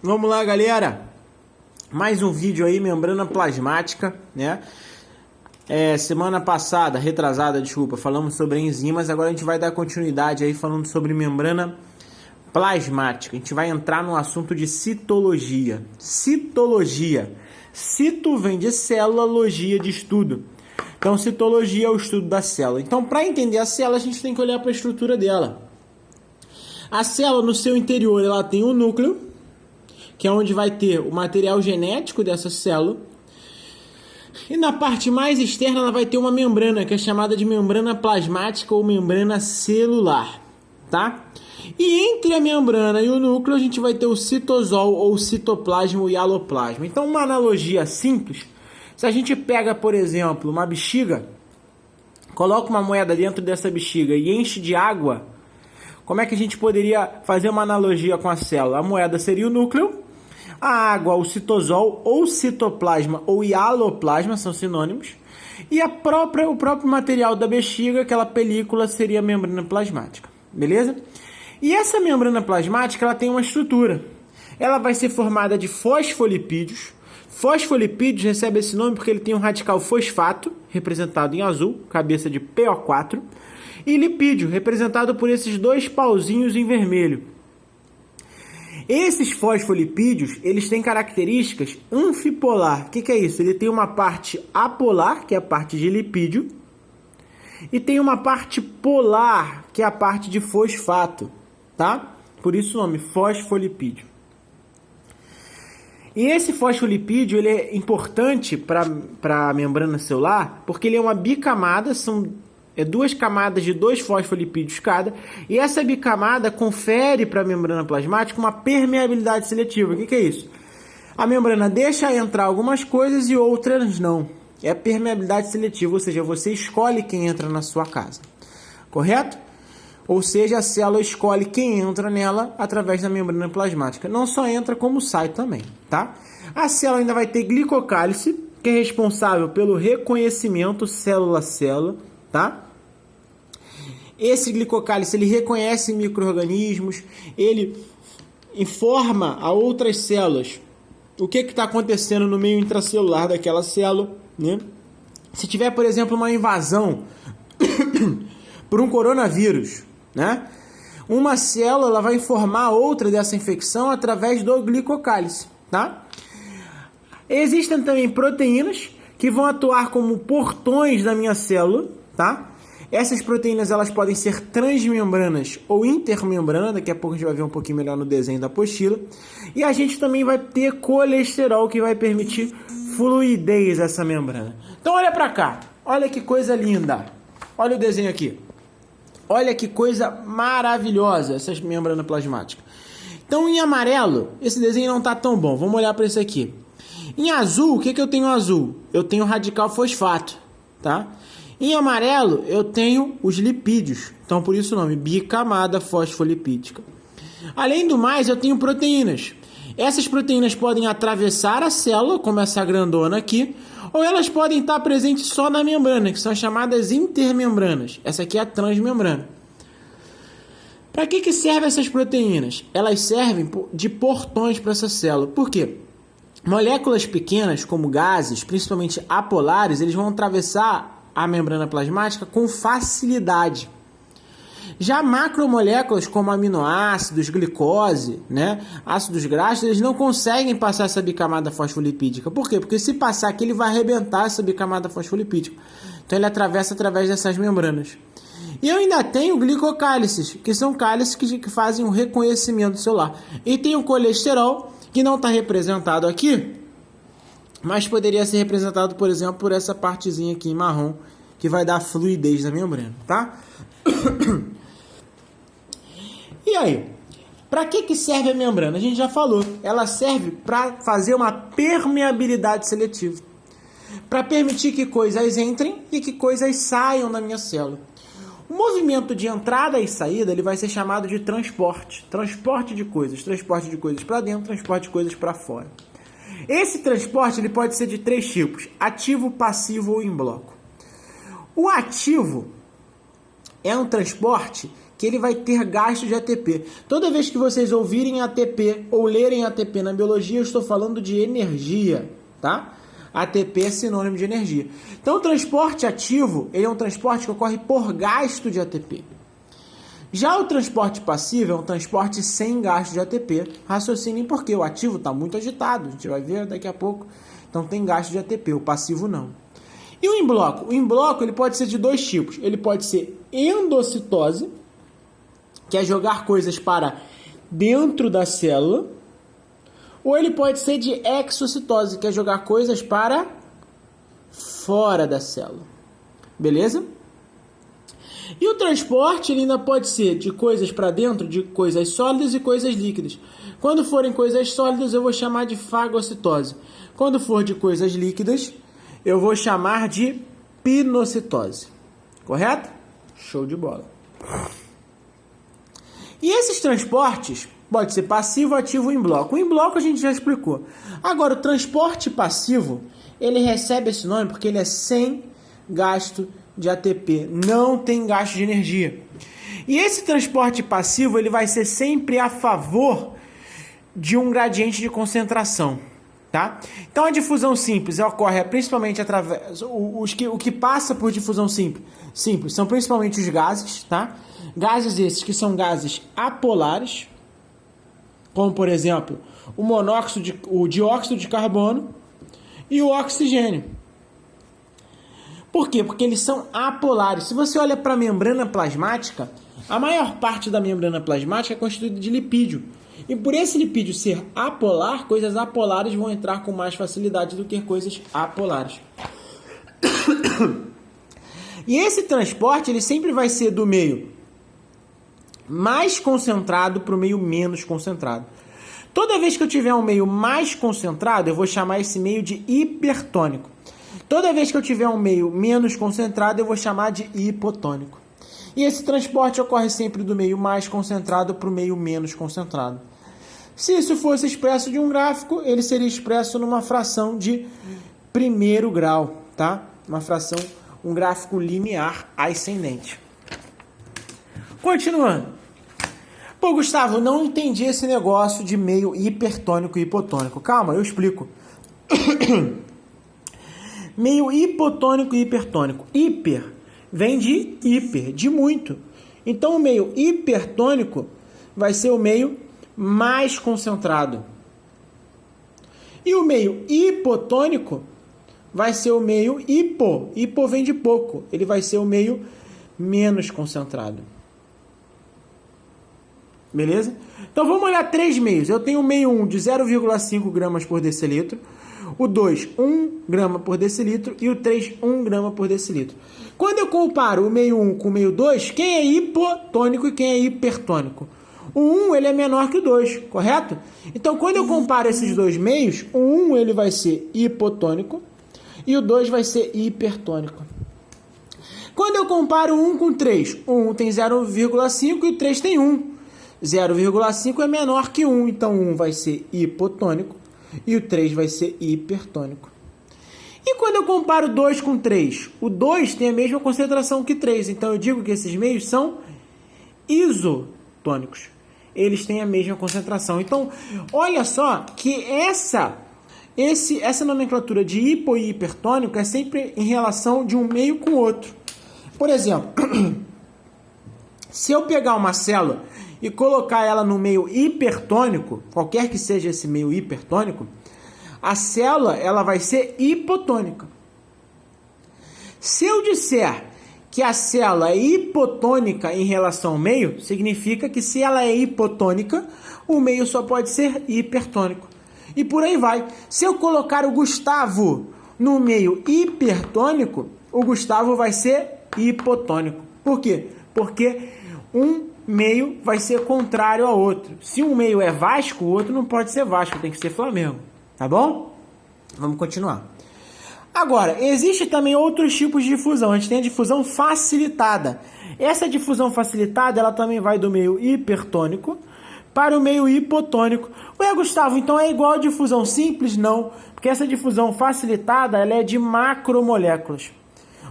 Vamos lá, galera. Mais um vídeo aí, membrana plasmática, né? Semana passada, retrasada, desculpa, falamos sobre enzimas. Agora a gente vai dar continuidade aí falando sobre membrana plasmática. A gente vai entrar no assunto de citologia. Citologia. Cito vem de célula, logia de estudo. Então, citologia é o estudo da célula. Então, para entender a célula, a gente tem que olhar para a estrutura dela. A célula, no seu interior, ela tem um núcleo, que é onde vai ter o material genético dessa célula. E na parte mais externa, ela vai ter uma membrana, que é chamada de membrana plasmática ou membrana celular, tá? E entre a membrana e o núcleo, a gente vai ter o citosol ou citoplasma ou hialoplasma. Então, uma analogia simples, se a gente pega, por exemplo, uma bexiga, coloca uma moeda dentro dessa bexiga e enche de água, como é que a gente poderia fazer uma analogia com a célula? A moeda seria o núcleo, a água, o citosol ou citoplasma ou hialoplasma, são sinônimos, e o próprio material da bexiga, aquela película, seria a membrana plasmática, beleza? E essa membrana plasmática, ela tem uma estrutura. Ela vai ser formada de fosfolipídios. Fosfolipídios recebe esse nome porque ele tem um radical fosfato, representado em azul, cabeça de PO4, e lipídio, representado por esses dois pauzinhos em vermelho. Esses fosfolipídios, eles têm características anfipolar. O que é isso? Ele tem uma parte apolar, que é a parte de lipídio, e tem uma parte polar, que é a parte de fosfato, tá? Por isso o nome, fosfolipídio. E esse fosfolipídio, ele é importante para a membrana celular, porque ele é uma bicamada, são duas camadas de dois fosfolipídios cada, e essa bicamada confere para a membrana plasmática uma permeabilidade seletiva. O que é isso? A membrana deixa entrar algumas coisas e outras não. É permeabilidade seletiva, ou seja, você escolhe quem entra na sua casa, correto? Ou seja, a célula escolhe quem entra nela através da membrana plasmática. Não só entra, como sai também, tá? A célula ainda vai ter glicocálice, que é responsável pelo reconhecimento célula a célula, tá? Esse glicocálice, ele reconhece micro-organismos, ele informa a outras células o que está acontecendo no meio intracelular daquela célula, né? Se tiver, por exemplo, uma invasão por um coronavírus, né? Uma célula ela vai informar outra dessa infecção através do glicocálice, tá? Existem também proteínas que vão atuar como portões da minha célula, tá? Essas proteínas elas podem ser transmembranas ou intermembranas, daqui a pouco a gente vai ver um pouquinho melhor no desenho da apostila. E a gente também vai ter colesterol que vai permitir fluidez essa membrana. Então olha para cá, olha que coisa linda, olha o desenho aqui. Olha que coisa maravilhosa essa membrana plasmática. Então em amarelo, esse desenho não está tão bom, vamos olhar para esse aqui. Em azul, o que eu tenho azul? Eu tenho radical fosfato, tá? Em amarelo, eu tenho os lipídios. Então, por isso o nome, bicamada fosfolipídica. Além do mais, eu tenho proteínas. Essas proteínas podem atravessar a célula, como essa grandona aqui, ou elas podem estar presentes só na membrana, que são chamadas intermembranas. Essa aqui é a transmembrana. Para que servem essas proteínas? Elas servem de portões para essa célula. Por quê? Moléculas pequenas, como gases, principalmente apolares, eles vão atravessar a membrana plasmática com facilidade. Já macromoléculas como aminoácidos, glicose, né, ácidos graxos, eles não conseguem passar essa bicamada fosfolipídica. Por quê? Porque se passar aqui, ele vai arrebentar essa bicamada fosfolipídica. Então ele atravessa através dessas membranas. E eu ainda tenho glicocálices, que são cálices que fazem um reconhecimento celular. E tem o colesterol, que não está representado aqui, mas poderia ser representado, por exemplo, por essa partezinha aqui em marrom, que vai dar fluidez na membrana, tá? E aí, para que serve a membrana? A gente já falou, ela serve para fazer uma permeabilidade seletiva, para permitir que coisas entrem e que coisas saiam da minha célula. O movimento de entrada e saída ele vai ser chamado de transporte de coisas para dentro, transporte de coisas para fora. Esse transporte ele pode ser de três tipos: ativo, passivo ou em bloco. O ativo é um transporte que ele vai ter gasto de ATP. Toda vez que vocês ouvirem ATP ou lerem ATP na biologia, eu estou falando de energia, tá? ATP é sinônimo de energia. Então, o transporte ativo, ele é um transporte que ocorre por gasto de ATP. Já o transporte passivo é um transporte sem gasto de ATP. Raciocinem porque o ativo está muito agitado, a gente vai ver daqui a pouco. Então, tem gasto de ATP, o passivo não. E o em bloco? O em bloco ele pode ser de dois tipos. Ele pode ser endocitose, que é jogar coisas para dentro da célula, ou ele pode ser de exocitose, que é jogar coisas para fora da célula. Beleza? E o transporte ele ainda pode ser de coisas para dentro, de coisas sólidas e coisas líquidas. Quando forem coisas sólidas, eu vou chamar de fagocitose. Quando for de coisas líquidas, eu vou chamar de pinocitose. Correto? Show de bola. E esses transportes pode ser passivo, ativo ou em bloco. O em bloco a gente já explicou. Agora, o transporte passivo, ele recebe esse nome porque ele é sem gasto de ATP, não tem gasto de energia. E esse transporte passivo, ele vai ser sempre a favor de um gradiente de concentração, tá? Então, a difusão simples ocorre principalmente através... O que passa por difusão simples são principalmente os gases, tá? Gases esses que são gases apolares, como, por exemplo, o dióxido de carbono e o oxigênio. Por quê? Porque eles são apolares. Se você olha para a membrana plasmática, a maior parte da membrana plasmática é constituída de lipídio. E por esse lipídio ser apolar, coisas apolares vão entrar com mais facilidade do que coisas apolares. E esse transporte ele sempre vai ser do meio mais concentrado para o meio menos concentrado. Toda vez que eu tiver um meio mais concentrado, eu vou chamar esse meio de hipertônico. Toda vez que eu tiver um meio menos concentrado, eu vou chamar de hipotônico. E esse transporte ocorre sempre do meio mais concentrado para o meio menos concentrado. Se isso fosse expresso de um gráfico, ele seria expresso numa fração de primeiro grau, tá? Um gráfico linear ascendente. Continuando. Pô, Gustavo, não entendi esse negócio de meio hipertônico e hipotônico. Calma, eu explico. Meio hipotônico e hipertônico. Hiper vem de hiper, de muito. Então, o meio hipertônico vai ser o meio mais concentrado. E o meio hipotônico vai ser o meio hipo. Hipo vem de pouco. Ele vai ser o meio menos concentrado. Beleza? Então, vamos olhar três meios. Eu tenho o meio 1 de 0,5 gramas por decilitro. O 2, 1 grama por decilitro. E o 3, 1 grama por decilitro. Quando eu comparo o meio 1 com o meio 2, quem é hipotônico e quem é hipertônico? O 1 ele é menor que o 2, correto? Então, quando eu comparo esses dois meios, o 1 ele vai ser hipotônico e o 2 vai ser hipertônico. Quando eu comparo o 1 com o 3, o 1 tem 0,5 e o 3 tem 1. 0,5 é menor que 1, então 1 vai ser hipotônico e o 3 vai ser hipertônico. E quando eu comparo 2 com 3, o 2 tem a mesma concentração que 3, então eu digo que esses meios são isotônicos. Eles têm a mesma concentração. Então, olha só que essa nomenclatura de hipo e hipertônico é sempre em relação de um meio com o outro. Por exemplo, se eu pegar uma célula e colocar ela no meio hipertônico, qualquer que seja esse meio hipertônico, a célula ela vai ser hipotônica. Se eu disser que a célula é hipotônica em relação ao meio, significa que se ela é hipotônica, o meio só pode ser hipertônico. E por aí vai. Se eu colocar o Gustavo no meio hipertônico, o Gustavo vai ser hipotônico. Por quê? Porque um meio vai ser contrário ao outro. Se um meio é Vasco, o outro não pode ser Vasco, tem que ser Flamengo. Tá bom? Vamos continuar. Agora, existe também outros tipos de difusão. A gente tem a difusão facilitada. Essa difusão facilitada, ela também vai do meio hipertônico para o meio hipotônico. Ué, Gustavo, então é igual a difusão simples? Não, porque essa difusão facilitada, ela é de macromoléculas.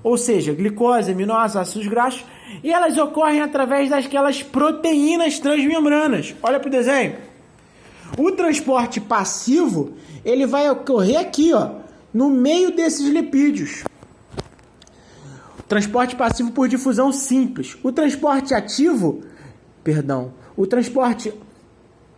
ou seja, glicose, aminoácidos, ácidos graxos, e elas ocorrem através daquelas proteínas transmembranas. Olha para o desenho. O transporte passivo, ele vai ocorrer aqui, ó, no meio desses lipídios. Transporte passivo por difusão simples. O transporte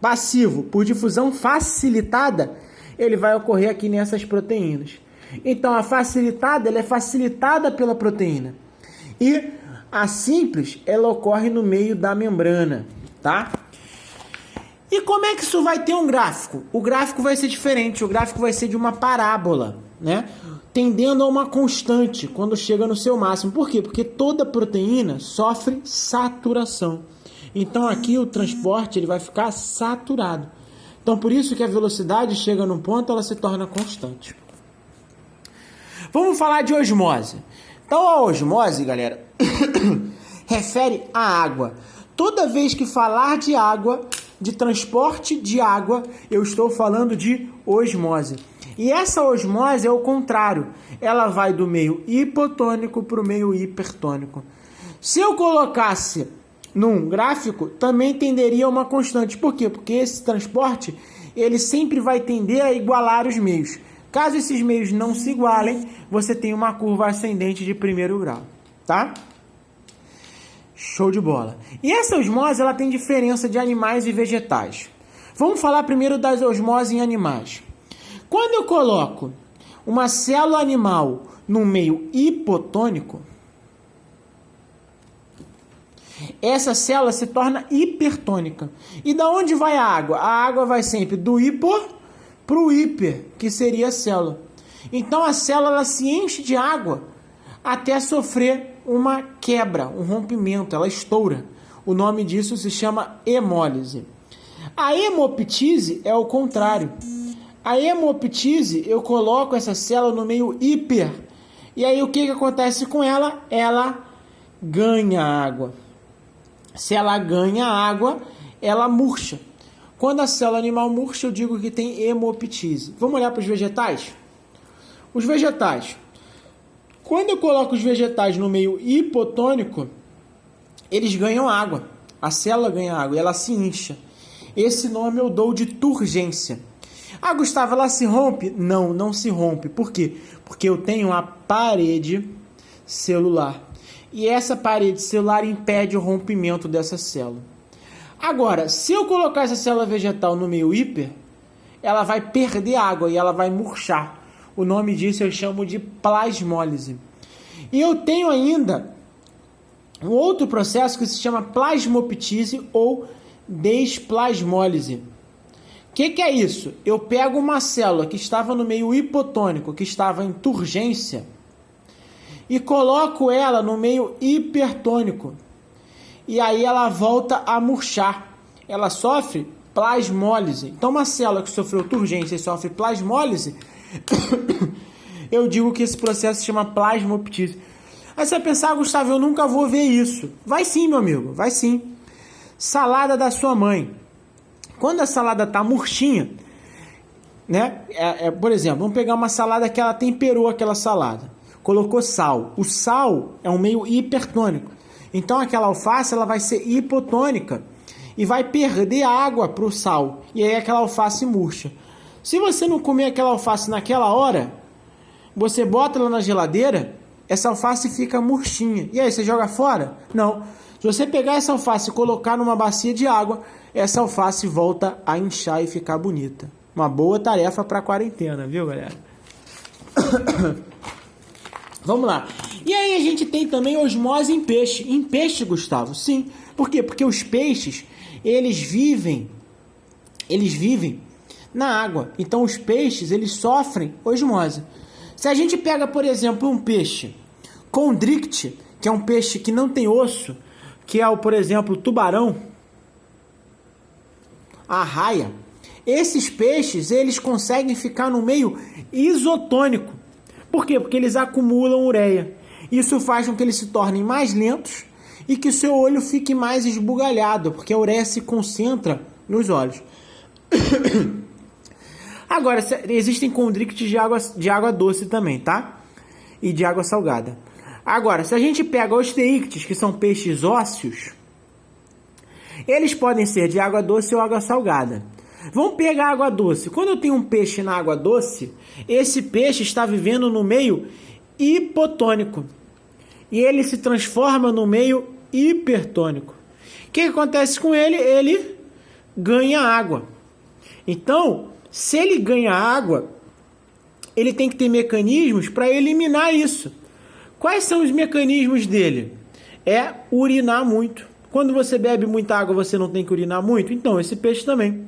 passivo por difusão facilitada, ele vai ocorrer aqui nessas proteínas. Então, a facilitada, ela é facilitada pela proteína. E a simples, ela ocorre no meio da membrana, tá? E como é que isso vai ter um gráfico? O gráfico vai ser diferente, o gráfico vai ser de uma parábola, né? Tendendo a uma constante quando chega no seu máximo. Por quê? Porque toda proteína sofre saturação. Então aqui o transporte ele vai ficar saturado. Então por isso que a velocidade chega num ponto, ela se torna constante. Vamos falar de osmose. Então a osmose, galera, refere à água. Toda vez que falar de água, de transporte de água, eu estou falando de osmose. E essa osmose é o contrário. Ela vai do meio hipotônico para o meio hipertônico. Se eu colocasse num gráfico, também tenderia a uma constante. Por quê? Porque esse transporte, ele sempre vai tender a igualar os meios. Caso esses meios não se igualem, você tem uma curva ascendente de primeiro grau, tá? Show de bola. E essa osmose, ela tem diferença de animais e vegetais. Vamos falar primeiro das osmoses em animais. Quando eu coloco uma célula animal no meio hipotônico, essa célula se torna hipertônica. E da onde vai a água? A água vai sempre do hipo para o hiper, que seria a célula. Então a célula ela se enche de água até sofrer uma quebra, um rompimento, ela estoura. O nome disso se chama hemólise. A hemoptise é o contrário. A hemoptise, eu coloco essa célula no meio hiper. E aí o que acontece com ela? Ela ganha água. Se ela ganha água, ela murcha. Quando a célula animal murcha, eu digo que tem hemoptise. Vamos olhar para os vegetais? Os vegetais. Quando eu coloco os vegetais no meio hipotônico, eles ganham água. A célula ganha água e ela se incha. Esse nome eu dou de turgência. Ah, Gustavo, ela se rompe? Não, não se rompe. Por quê? Porque eu tenho a parede celular. E essa parede celular impede o rompimento dessa célula. Agora, se eu colocar essa célula vegetal no meio hiper, ela vai perder água e ela vai murchar. O nome disso eu chamo de plasmólise. E eu tenho ainda um outro processo que se chama plasmoptise ou desplasmólise. O que é isso? Eu pego uma célula que estava no meio hipotônico, que estava em turgência, e coloco ela no meio hipertônico. E aí ela volta a murchar. Ela sofre plasmólise. Então uma célula que sofreu turgência e sofre plasmólise, eu digo que esse processo se chama plasmoptise. Aí você vai pensar, Gustavo, eu nunca vou ver isso. Vai sim, meu amigo, vai sim. Salada da sua mãe. Quando a salada está murchinha, né? Por exemplo, vamos pegar uma salada que ela temperou aquela salada. Colocou sal. O sal é um meio hipertônico. Então aquela alface ela vai ser hipotônica e vai perder água para o sal. E aí aquela alface murcha. Se você não comer aquela alface naquela hora, você bota ela na geladeira, essa alface fica murchinha. E aí, você joga fora? Não. Se você pegar essa alface e colocar numa bacia de água, essa alface volta a inchar e ficar bonita. Uma boa tarefa para a quarentena, viu, galera? Vamos lá. E aí a gente tem também osmose em peixe. Em peixe, Gustavo? Sim. Por quê? Porque os peixes, eles vivem na água. Então os peixes, eles sofrem osmose. Se a gente pega, por exemplo, um peixe condricte, que é um peixe que não tem osso, que é, por exemplo, o tubarão, a arraia, esses peixes, eles conseguem ficar no meio isotônico. Por quê? Porque eles acumulam ureia. Isso faz com que eles se tornem mais lentos e que o seu olho fique mais esbugalhado, porque a ureia se concentra nos olhos. Agora, existem condrictes de água doce também, tá? E de água salgada. Agora, se a gente pega osteíctes, que são peixes ósseos, eles podem ser de água doce ou água salgada. Vamos pegar água doce. Quando eu tenho um peixe na água doce, esse peixe está vivendo no meio hipotônico. E ele se transforma no meio hipertônico. O que acontece com ele? Ele ganha água. Então, se ele ganha água, ele tem que ter mecanismos para eliminar isso. Quais são os mecanismos dele? É urinar muito. Quando você bebe muita água, você não tem que urinar muito? Então, esse peixe também.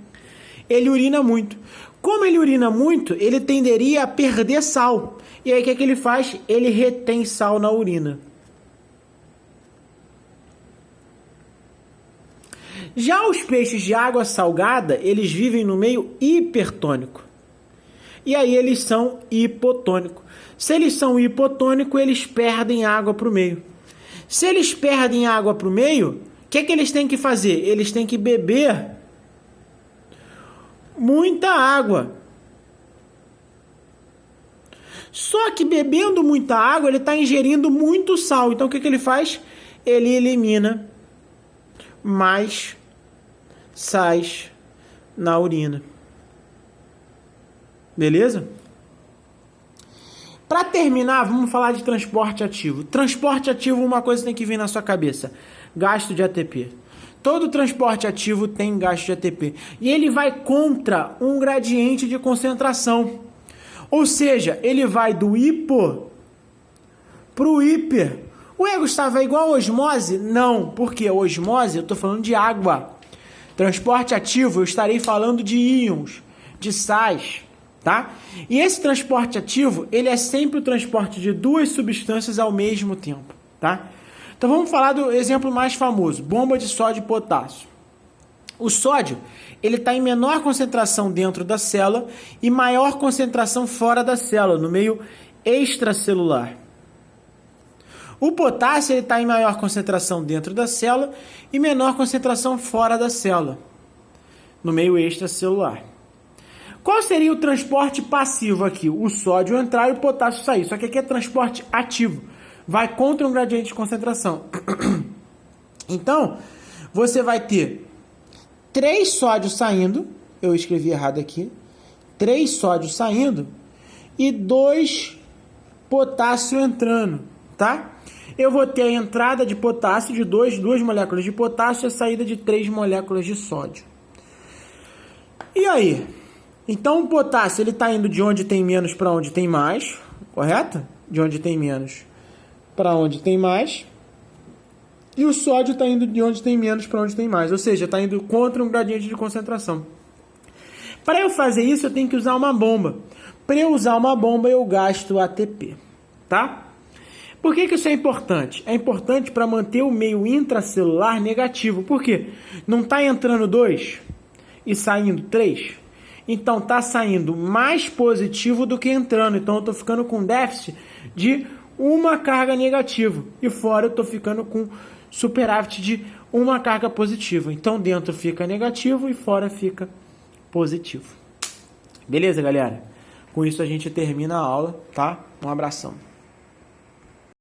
Ele urina muito. Como ele urina muito, ele tenderia a perder sal. E aí, o que é que ele faz? Ele retém sal na urina. Já os peixes de água salgada, eles vivem no meio hipertônico. E aí eles são hipotônicos. Se eles são hipotônicos, eles perdem água para o meio. Se eles perdem água para o meio, o que é que eles têm que fazer? Eles têm que beber muita água. Só que bebendo muita água, ele está ingerindo muito sal. Então o que é que ele faz? Ele elimina mais sais na urina. Beleza? Para terminar, vamos falar de transporte ativo. Transporte ativo, uma coisa tem que vir na sua cabeça: gasto de ATP. Todo transporte ativo tem gasto de ATP. E ele vai contra um gradiente de concentração. Ou seja, ele vai do hipo para o hiper. Ué, Gustavo, é igual a osmose? Não, porque a osmose, eu estou falando de água. Transporte ativo, eu estarei falando de íons, de sais, tá? E esse transporte ativo, ele é sempre o transporte de duas substâncias ao mesmo tempo, tá? Então vamos falar do exemplo mais famoso, bomba de sódio e potássio. O sódio, ele está em menor concentração dentro da célula e maior concentração fora da célula, no meio extracelular. O potássio está em maior concentração dentro da célula e menor concentração fora da célula, no meio extracelular. Qual seria o transporte passivo aqui? O sódio entrar e o potássio sair. Só que aqui é transporte ativo. Vai contra um gradiente de concentração. Então, você vai ter 3 sódios saindo. Eu escrevi errado aqui. 3 sódios saindo e 2 potássio entrando, tá? Eu vou ter a entrada de potássio de 2 moléculas de potássio e a saída de 3 moléculas de sódio. E aí? Então o potássio ele está indo de onde tem menos para onde tem mais, correto? De onde tem menos para onde tem mais. E o sódio está indo de onde tem menos para onde tem mais, ou seja, está indo contra um gradiente de concentração. Para eu fazer isso, eu tenho que usar uma bomba. Para eu usar uma bomba, eu gasto ATP, tá? Por que isso é importante? É importante para manter o meio intracelular negativo. Por quê? Não está entrando 2 e saindo 3? Então está saindo mais positivo do que entrando. Então eu estou ficando com déficit de uma carga negativa. E fora eu estou ficando com superávit de uma carga positiva. Então dentro fica negativo e fora fica positivo. Beleza, galera? Com isso a gente termina a aula, tá? Um abração.